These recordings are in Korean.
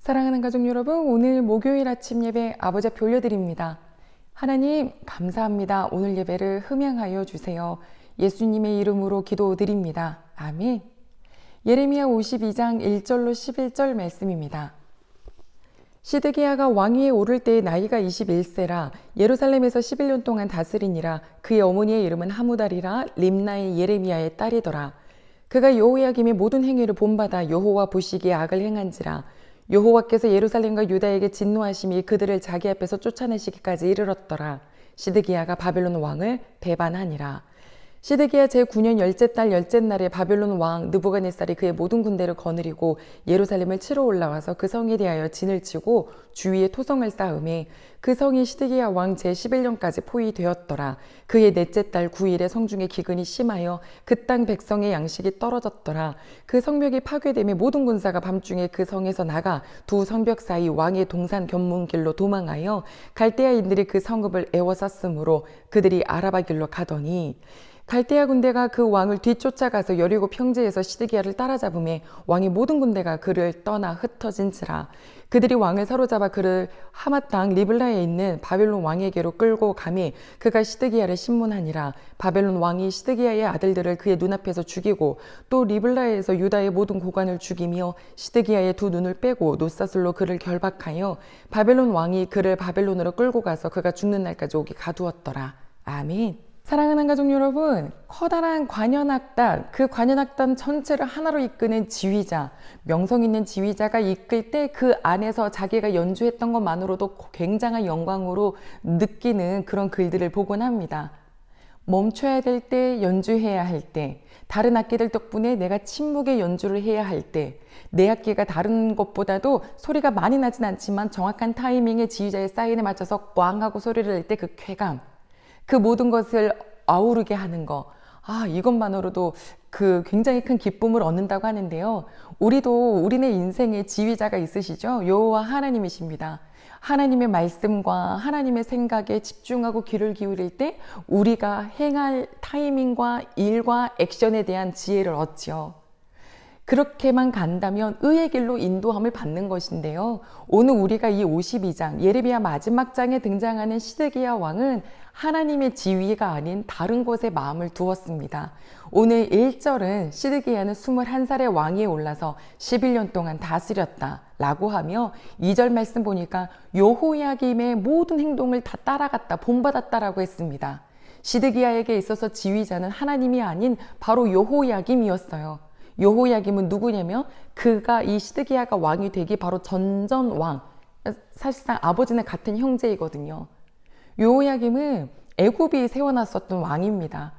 사랑하는 가족 여러분, 오늘 목요일 아침 예배 아버지 앞에 올려드립니다. 하나님 감사합니다. 오늘 예배를 흠양하여 주세요. 예수님의 이름으로 기도드립니다. 아멘. 예레미야 52장 1절로 11절 말씀입니다. 시드기야가 왕위에 오를 때의 나이가 21세라 예루살렘에서 11년 동안 다스리니라. 그의 어머니의 이름은 하무달이라 림나의 예레미야의 딸이더라. 그가 여호야김의 모든 행위를 본받아 여호와 보시기에 악을 행한지라. 여호와께서 예루살렘과 유다에게 진노하심이 그들을 자기 앞에서 쫓아내시기까지 이르렀더라. 시드기야가 바벨론 왕을 배반하니라. 시드기야 제9년 열째 달 열째 날에 바벨론 왕 느부갓네살이 그의 모든 군대를 거느리고 예루살렘을 치러 올라와서 그 성에 대하여 진을 치고 주위에 토성을 쌓음에 그 성이 시드기야 왕 제11년까지 포위되었더라. 그의 넷째 달 9일에 성중에 기근이 심하여 그 땅 백성의 양식이 떨어졌더라. 그 성벽이 파괴되며 모든 군사가 밤중에 그 성에서 나가 두 성벽 사이 왕의 동산 견문길로 도망하여 갈대아인들이 그 성읍을 에워쌌으므로 그들이 아라바 길로 가더니 갈대아 군대가 그 왕을 뒤쫓아가서 여리고 평지에서 시드기야를 따라잡음에 왕의 모든 군대가 그를 떠나 흩어진지라. 그들이 왕을 사로잡아 그를 하맛 땅 리블라에 있는 바벨론 왕에게로 끌고 가매 그가 시드기야를 신문하니라. 바벨론 왕이 시드기야의 아들들을 그의 눈앞에서 죽이고 또 리블라에서 유다의 모든 고관을 죽이며 시드기야의 두 눈을 빼고 놋사슬로 그를 결박하여 바벨론 왕이 그를 바벨론으로 끌고 가서 그가 죽는 날까지 오게 가두었더라. 아멘. 사랑하는 가족 여러분, 커다란 관현악단, 그 관현악단 전체를 하나로 이끄는 지휘자, 명성 있는 지휘자가 이끌 때 그 안에서 자기가 연주했던 것만으로도 굉장한 영광으로 느끼는 그런 글들을 보곤 합니다. 멈춰야 될 때, 연주해야 할 때, 다른 악기들 덕분에 내가 침묵의 연주를 해야 할 때, 내 악기가 다른 것보다도 소리가 많이 나진 않지만 정확한 타이밍에 지휘자의 사인에 맞춰서 꽝 하고 소리를 낼 때 그 쾌감, 그 모든 것을 아우르게 하는 거, 이것만으로도 그 굉장히 큰 기쁨을 얻는다고 하는데요. 우리네 인생에 지휘자가 있으시죠? 여호와 하나님이십니다. 하나님의 말씀과 하나님의 생각에 집중하고 귀를 기울일 때 우리가 행할 타이밍과 일과 액션에 대한 지혜를 얻죠. 그렇게만 간다면 의의 길로 인도함을 받는 것인데요. 오늘 우리가 이 52장 예레미야 마지막 장에 등장하는 시드기야 왕은 하나님의 지위가 아닌 다른 곳에 마음을 두었습니다. 오늘 1절은 시드기야는 21살의 왕위에 올라서 11년 동안 다스렸다 라고 하며 2절 말씀 보니까 여호야김의 모든 행동을 다 따라갔다 본받았다라고 했습니다. 시드기야에게 있어서 지휘자는 하나님이 아닌 바로 여호야김이었어요. 여호야김은 누구냐면 그가 이 시드기야가 왕이 되기 바로 전전 왕, 사실상 아버지는 같은 형제이거든요. 여호야김은 애굽이 세워놨었던 왕입니다.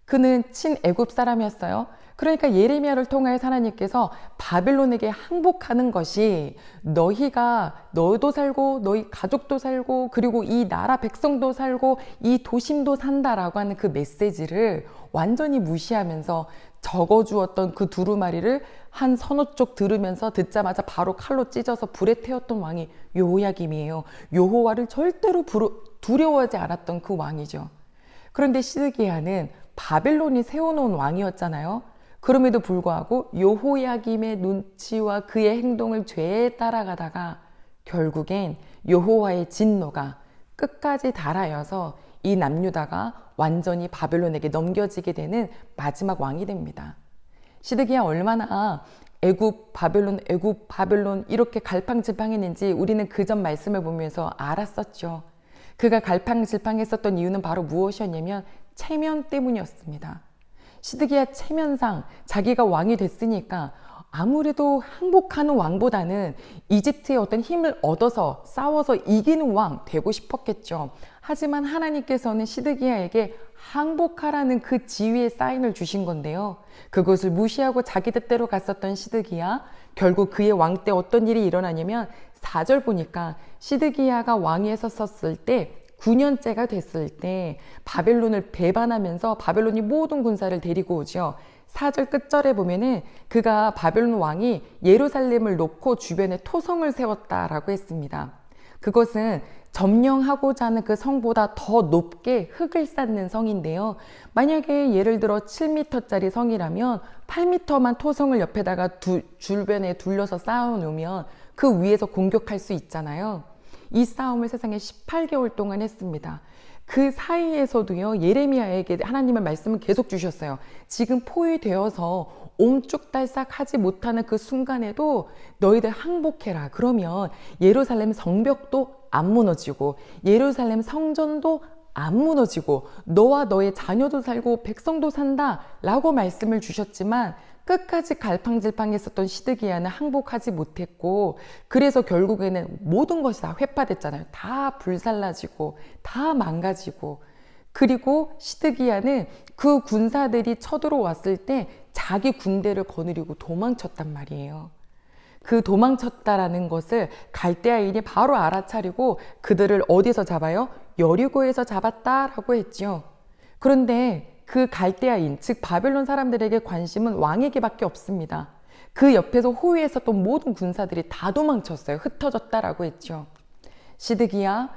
그는 친애굽 사람이었어요. 그러니까 예레미야를 통하여 하나님께서 바벨론에게 항복하는 것이 너도 살고 너희 가족도 살고 그리고 이 나라 백성도 살고 이 도심도 산다라고 하는 그 메시지를 완전히 무시하면서 적어주었던 그 두루마리를 한 서너 쪽 들으면서 듣자마자 바로 칼로 찢어서 불에 태웠던 왕이 여호야김이에요. 여호와를 절대로 두려워하지 않았던 그 왕이죠. 그런데 시드기야는 바벨론이 세워놓은 왕이었잖아요. 그럼에도 불구하고 여호야김의 눈치와 그의 행동을 죄에 따라가다가 결국엔 여호와의 진노가 끝까지 달하여서 이 남유다가 완전히 바벨론에게 넘겨지게 되는 마지막 왕이 됩니다. 시드기야 얼마나 애굽 바벨론 이렇게 갈팡질팡했는지 우리는 그 전 말씀을 보면서 알았었죠. 그가 갈팡질팡했었던 이유는 바로 무엇이었냐면 체면 때문이었습니다. 시드기야 체면상 자기가 왕이 됐으니까 아무래도 항복하는 왕보다는 이집트의 어떤 힘을 얻어서 싸워서 이기는 왕 되고 싶었겠죠. 하지만 하나님께서는 시드기야에게 항복하라는 그 지위의 사인을 주신 건데요. 그것을 무시하고 자기 뜻대로 갔었던 시드기야, 결국 그의 왕 때 어떤 일이 일어나냐면 4절 보니까 시드기야가 왕위에 섰을 때 9년째가 됐을 때 바벨론을 배반하면서 바벨론이 모든 군사를 데리고 오죠. 4절 끝절에 보면은 그가 바벨론 왕이 예루살렘을 놓고 주변에 토성을 세웠다라고 했습니다. 그것은 점령하고자 하는 그 성보다 더 높게 흙을 쌓는 성인데요. 만약에 예를 들어 7m짜리 성이라면 8m만 토성을 옆에다가 주변에 둘러서 쌓아놓으면 그 위에서 공격할 수 있잖아요. 이 싸움을 세상에 18개월 동안 했습니다. 그 사이에서도요, 예레미야에게 하나님의 말씀을 계속 주셨어요. 지금 포위되어서 옴쭉달싹 하지 못하는 그 순간에도 너희들 항복해라. 그러면 예루살렘 성벽도 안 무너지고 예루살렘 성전도 안 무너지고 너와 너의 자녀도 살고 백성도 산다 라고 말씀을 주셨지만 끝까지 갈팡질팡했었던 시드기야는 항복하지 못했고, 그래서 결국에는 모든 것이 다 회파됐잖아요. 다 불살라지고 다 망가지고. 그리고 시드기야는 그 군사들이 쳐들어왔을 때 자기 군대를 거느리고 도망쳤단 말이에요. 그 도망쳤다라는 것을 갈대아인이 바로 알아차리고 그들을 어디서 잡아요? 여리고에서 잡았다라고 했죠. 그런데 그 갈대아인, 즉 바벨론 사람들에게 관심은 왕에게밖에 없습니다. 그 옆에서 호위에 있었던 모든 군사들이 다 도망쳤어요. 흩어졌다라고 했죠. 시드기야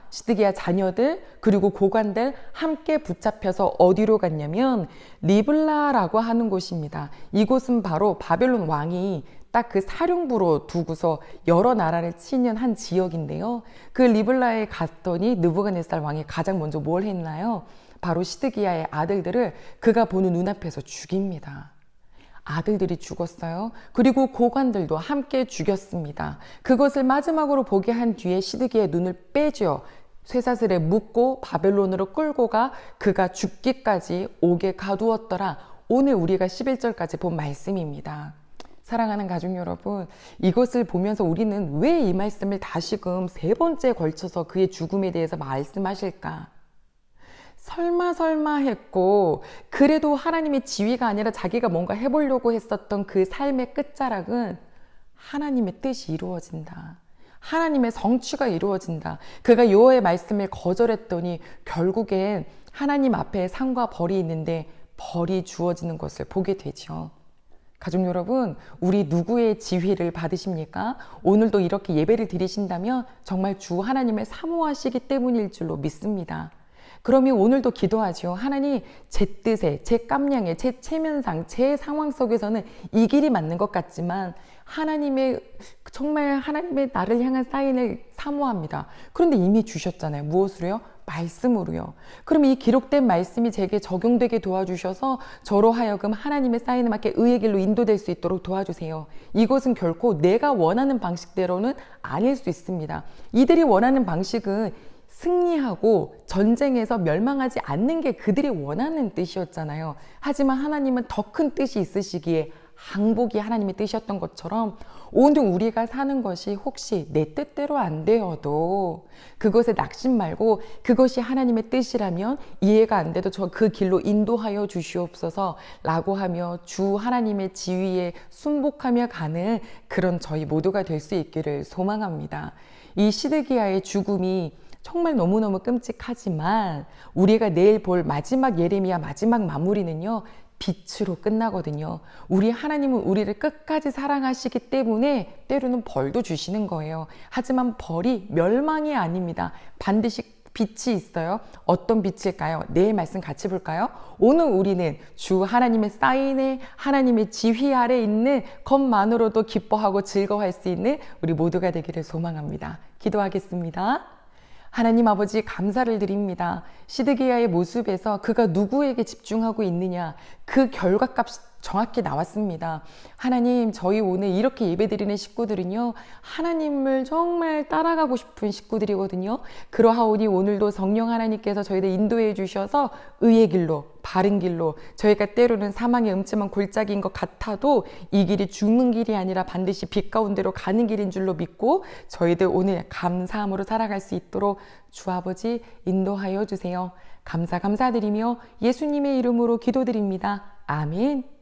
자녀들, 그리고 고관들 함께 붙잡혀서 어디로 갔냐면 리블라라고 하는 곳입니다. 이곳은 바로 바벨론 왕이 딱 그 사령부로 두고서 여러 나라를 치는 한 지역인데요. 그 리블라에 갔더니 느부갓네살 왕이 가장 먼저 뭘 했나요? 바로 시드기야의 아들들을 그가 보는 눈앞에서 죽입니다. 아들들이 죽었어요. 그리고 고관들도 함께 죽였습니다. 그것을 마지막으로 보게 한 뒤에 시드기야의 눈을 빼죠. 쇠사슬에 묶고 바벨론으로 끌고 가 그가 죽기까지 옥에 가두었더라. 오늘 우리가 11절까지 본 말씀입니다. 사랑하는 가족 여러분, 이것을 보면서 우리는 왜 이 말씀을 다시금 세 번째에 걸쳐서 그의 죽음에 대해서 말씀하실까? 설마 했고, 그래도 하나님의 지위가 아니라 자기가 뭔가 해보려고 했었던 그 삶의 끝자락은 하나님의 뜻이 이루어진다. 하나님의 성취가 이루어진다. 그가 여호와의 말씀을 거절했더니 결국엔 하나님 앞에 상과 벌이 있는데 벌이 주어지는 것을 보게 되죠. 가족 여러분, 우리 누구의 지휘를 받으십니까? 오늘도 이렇게 예배를 드리신다면 정말 주 하나님을 사모하시기 때문일 줄로 믿습니다. 그러면 오늘도 기도하죠. 하나님, 제 뜻에, 제 깜냥에, 제 체면상, 제 상황 속에서는 이 길이 맞는 것 같지만 정말 하나님의 나를 향한 사인을 사모합니다. 그런데 이미 주셨잖아요. 무엇으로요? 말씀으로요. 그럼 이 기록된 말씀이 제게 적용되게 도와주셔서 저로 하여금 하나님의 사인에 맞게 의의 길로 인도될 수 있도록 도와주세요. 이것은 결코 내가 원하는 방식대로는 아닐 수 있습니다. 이들이 원하는 방식은 승리하고 전쟁에서 멸망하지 않는 게 그들이 원하는 뜻이었잖아요. 하지만 하나님은 더 큰 뜻이 있으시기에 항복이 하나님의 뜻이었던 것처럼 오늘 우리가 사는 것이 혹시 내 뜻대로 안 되어도 그것에 낙심 말고 그것이 하나님의 뜻이라면 이해가 안 돼도 저 그 길로 인도하여 주시옵소서 라고 하며 주 하나님의 지위에 순복하며 가는 그런 저희 모두가 될 수 있기를 소망합니다. 이 시드기야의 죽음이 정말 너무너무 끔찍하지만 우리가 내일 볼 마지막 예레미야 마지막 마무리는요, 빛으로 끝나거든요. 우리 하나님은 우리를 끝까지 사랑하시기 때문에 때로는 벌도 주시는 거예요. 하지만 벌이 멸망이 아닙니다. 반드시 빛이 있어요. 어떤 빛일까요? 내일 말씀 같이 볼까요? 오늘 우리는 주 하나님의 사인에 하나님의 지휘 아래 있는 것만으로도 기뻐하고 즐거워할 수 있는 우리 모두가 되기를 소망합니다. 기도하겠습니다. 하나님 아버지, 감사를 드립니다. 시드기야의 모습에서 그가 누구에게 집중하고 있느냐, 그 결과값이 정확히 나왔습니다. 하나님, 저희 오늘 이렇게 예배드리는 식구들은요, 하나님을 정말 따라가고 싶은 식구들이거든요. 그러하오니 오늘도 성령 하나님께서 저희들 인도해 주셔서 의의 길로, 바른 길로, 저희가 때로는 사망의 음침한 골짜기인 것 같아도 이 길이 죽는 길이 아니라 반드시 빛 가운데로 가는 길인 줄로 믿고 저희들 오늘 감사함으로 살아갈 수 있도록 주 아버지 인도하여 주세요. 감사드리며 예수님의 이름으로 기도드립니다. 아멘.